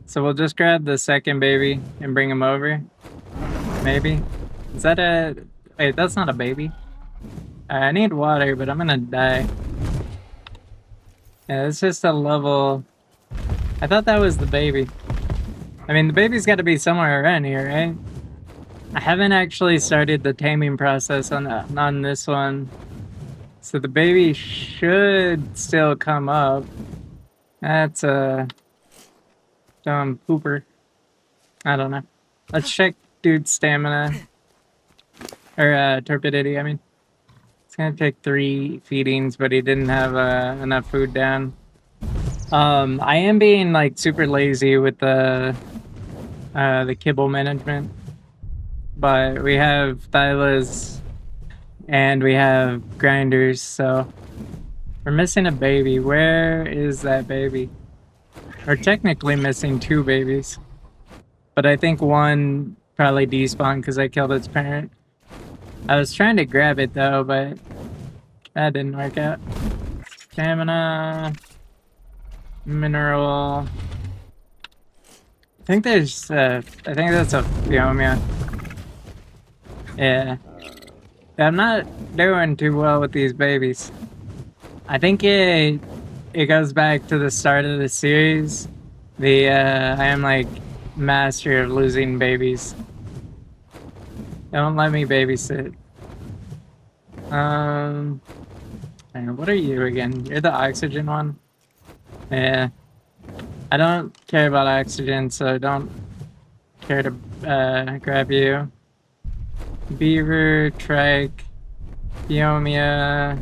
So we'll just grab the second baby and bring him over. Maybe. Is that a... Wait, that's not a baby. I need water, but I'm gonna die. Yeah, it's just a level... I thought that was the baby. I mean, the baby's got to be somewhere around here, right? I haven't actually started the taming process on this one. So the baby should still come up. That's a... dumb pooper. I don't know. Let's check dude's stamina. Or torpidity, I mean. It's gonna take 3 feedings, but he didn't have enough food down. I am being like super lazy with the kibble management. But we have Thylas and we have grinders, so we're missing a baby. Where is that baby? We're technically missing 2 babies. But I think one probably despawned because I killed its parent. I was trying to grab it though, but that didn't work out. Stamina. Mineral. I think there's I think that's a Fiomia. Yeah. I'm not doing too well with these babies. I think it goes back to the start of the series. I am like master of losing babies. Don't let me babysit. What are you again? You're the oxygen one? Yeah. I don't care about oxygen, so I don't care to grab you. Beaver, trike, Fiomia.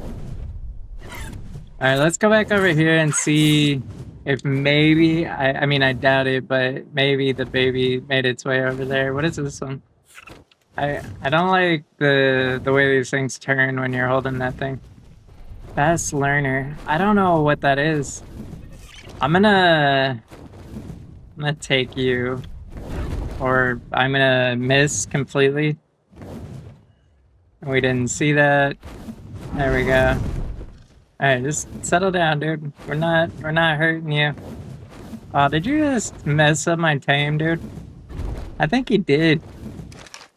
Alright, let's go back over here and see if maybe, I mean I doubt it, but maybe the baby made its way over there. What is this one? I don't like the way these things turn when you're holding that thing. Fast learner. I don't know what that is. I'm gonna take you, or I'm gonna miss completely. We didn't see that. There we go. Alright, just settle down, dude. We're not hurting you. Oh, did you just mess up my tame, dude? I think he did.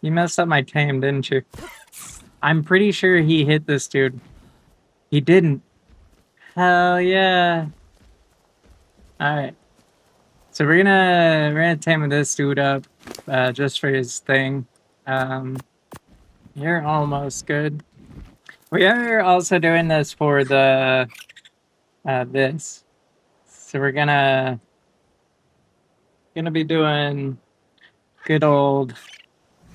You messed up my tame, didn't you? I'm pretty sure he hit this dude. He didn't. Hell yeah. Alright. So we're gonna tame this dude up, just for his thing. You're almost good. We are also doing this for the this. So we're gonna be doing good old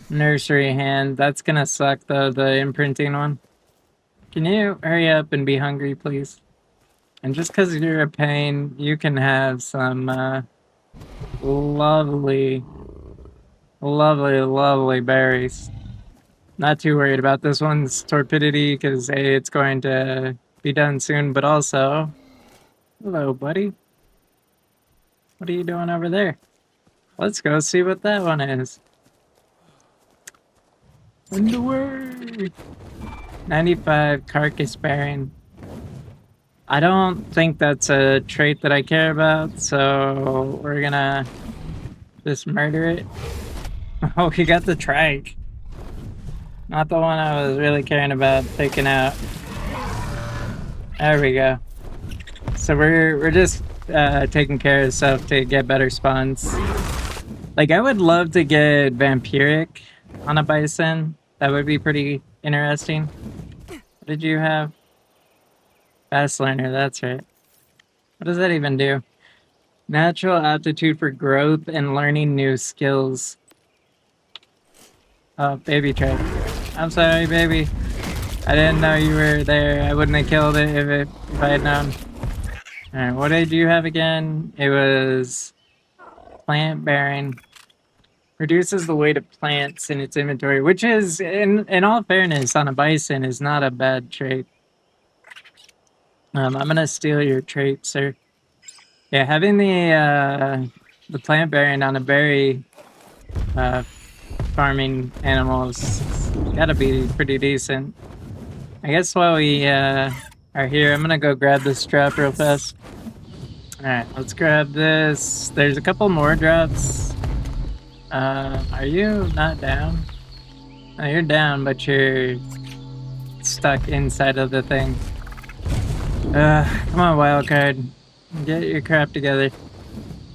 nursery hand. That's gonna suck though, the imprinting one. Can you hurry up and be hungry, please? And just because you're a pain, you can have some lovely, lovely berries. Not too worried about this one's torpidity because A, it's going to be done soon, but also, hello, buddy. What are you doing over there? Let's go see what that one is. Underwear. 95 carcass bearing. I don't think that's a trait that I care about, so we're gonna just murder it. Oh, he got the trike. Not the one I was really caring about taking out. There we go. So we're just taking care of stuff to get better spawns. Like, I would love to get vampiric on a bison. That would be pretty interesting. What did you have? Fast learner, that's right. What does that even do? Natural aptitude for growth and learning new skills. Oh, baby trap. I'm sorry, baby. I didn't know you were there. I wouldn't have killed it if I had known. Alright, what did you have again? It was plant bearing. Reduces the weight of plants in its inventory, which is, in all fairness, on a bison is not a bad trait. I'm gonna steal your trait, sir. Yeah, having the plant bearing on a berry farming animals gotta be pretty decent. I guess while we are here, I'm gonna go grab this drop real fast. Alright, let's grab this. There's a couple more drops. Are you not down? No, you're down, but you're stuck inside of the thing. Come on, wildcard. Get your crap together.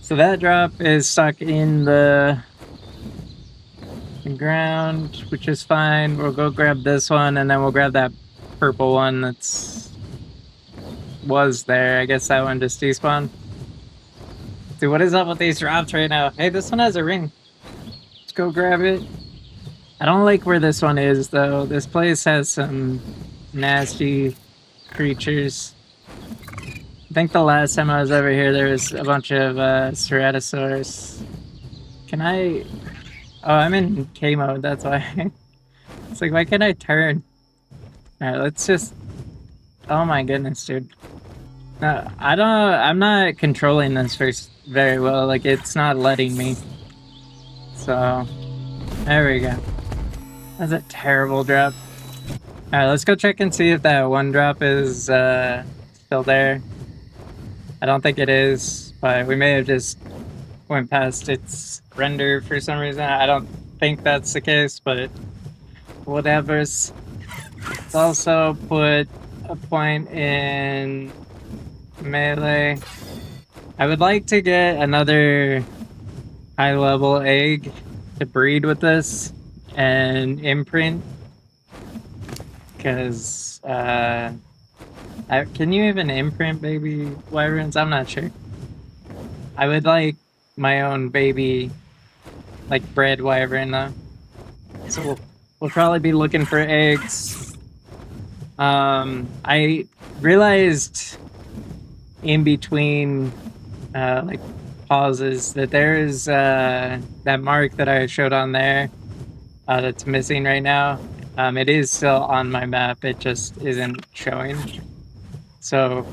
So that drop is stuck in the ground, which is fine. We'll go grab this one, and then we'll grab that purple one was there. I guess that one just despawned. Dude, what is up with these drops right now? Hey, this one has a ring. Let's go grab it. I don't like where this one is, though. This place has some nasty creatures. I think the last time I was over here, there was a bunch of ceratosaurs. Can I... Oh, I'm in K mode, that's why. It's like, why can't I turn? Alright, let's just... Oh my goodness, dude. No, I'm not controlling this very well. Like, it's not letting me. So, there we go. That's a terrible drop. Alright, let's go check and see if that one drop is still there. I don't think it is, but we may have just went past its render for some reason. I don't think that's the case, but whatever's. Let's also put a point in melee. I would like to get another high-level egg to breed with this and imprint, because can you even imprint baby wyverns? I'm not sure. I would like my own baby, like, bred wyvern though. So we'll probably be looking for eggs. I realized in between like pauses that there is that mark that I showed on there that's missing right now. It is still on my map, it just isn't showing. So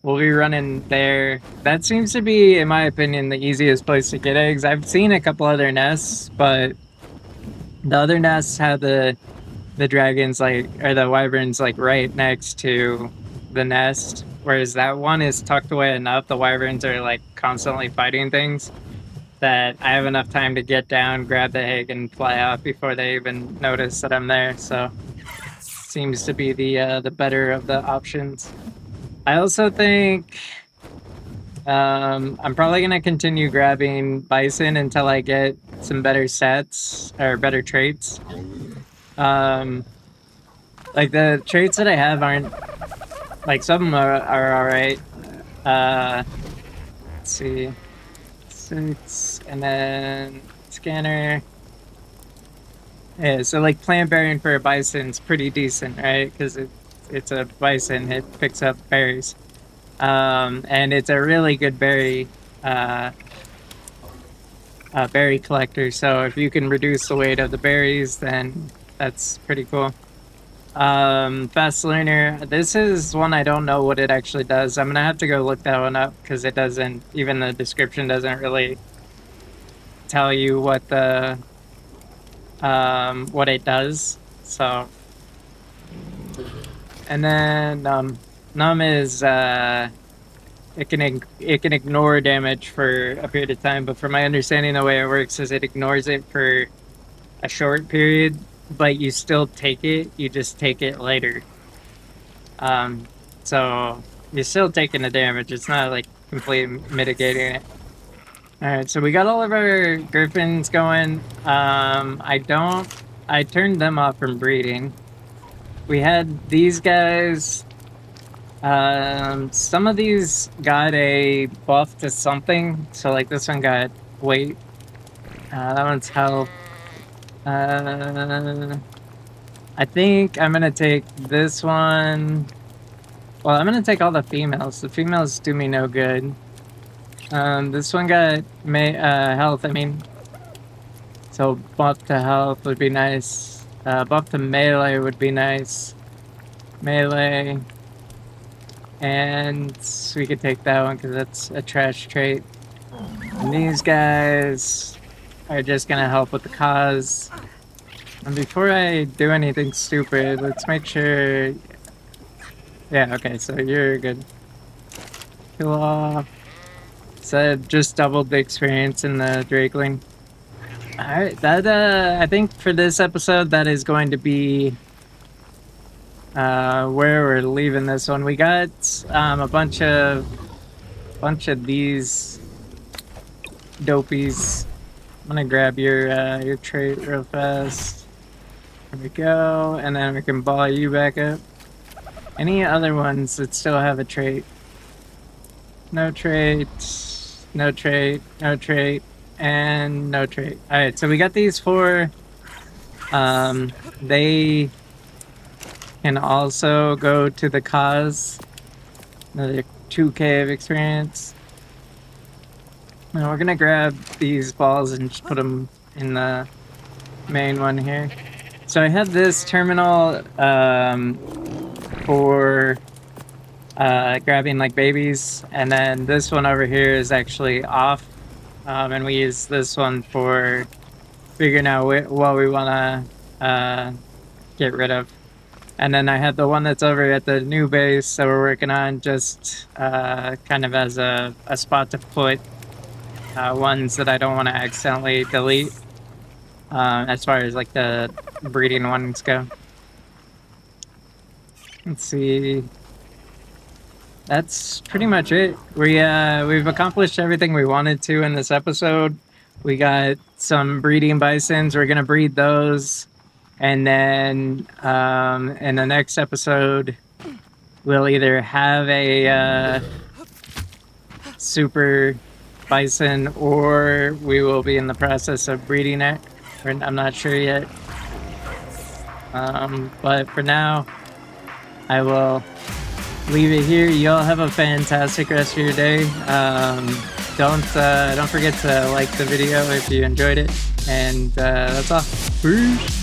we'll be running there. That seems to be, in my opinion, the easiest place to get eggs. I've seen a couple other nests, but the other nests have the dragons, like, or the wyverns, like, right next to the nest. whereas that one is tucked away enough. The wyverns are like constantly fighting things that I have enough time to get down, grab the egg, and fly off before they even notice that I'm there. So seems to be the better of the options. I also think I'm probably gonna continue grabbing Bison until I get some better sets or better traits. Like the traits that I have aren't like some of them are all right. Let's see, 6 and then scanner. Yeah, so like plant bearing for a bison's pretty decent, right? Because it's a bison, it picks up berries, and it's a really good berry collector. So if you can reduce the weight of the berries, then that's pretty cool. Fast learner. This is one I don't know what it actually does. I'm gonna have to go look that one up because it doesn't. Even the description doesn't really tell you what the what it does. So, and then num is it can ignore damage for a period of time, but from my understanding, the way it works is it ignores it for a short period, but you still take it. You just take it later. So you're still taking the damage. It's not like completely mitigating it. All right, so we got all of our griffins going. I turned them off from breeding. We had these guys. Some of these got a buff to something. So like this one got weight. That one's health. I think I'm gonna take this one. Well, I'm gonna take all the females. The females do me no good. This one got health, I mean. So buff to health would be nice. Buff to melee would be nice. Melee. And we could take that one because that's a trash trait. And these guys are just gonna help with the cause. And before I do anything stupid, let's make sure... Yeah, okay, so you're good. Kill off. So just doubled the experience in the Drakeling. Alright, that I think for this episode that is going to be where we're leaving this one. We got a bunch of these dopies. I'm gonna grab your trait real fast. There we go, and then we can ball you back up. Any other ones that still have a trait? No trait, no trait, no trait, and no trait. Alright, so we got these 4. They can also go to the cause. Another 2k of experience. Now we're gonna grab these balls and just put them in the main one here. So I have this terminal for grabbing like babies, and then this one over here is actually off, and we use this one for figuring out what we want to get rid of. And then I have the one that's over at the new base that we're working on, just kind of as a spot to put ones that I don't want to accidentally delete, as far as like the breeding ones go. Let's see. That's pretty much it. We've accomplished everything we wanted to in this episode. We got some breeding bisons. We're gonna breed those, and then in the next episode, we'll either have a super bison, or we will be in the process of breeding it. I'm not sure yet. But for now, I will leave it here. Y'all have a fantastic rest of your day. Don't forget to like the video if you enjoyed it, and that's all. Peace.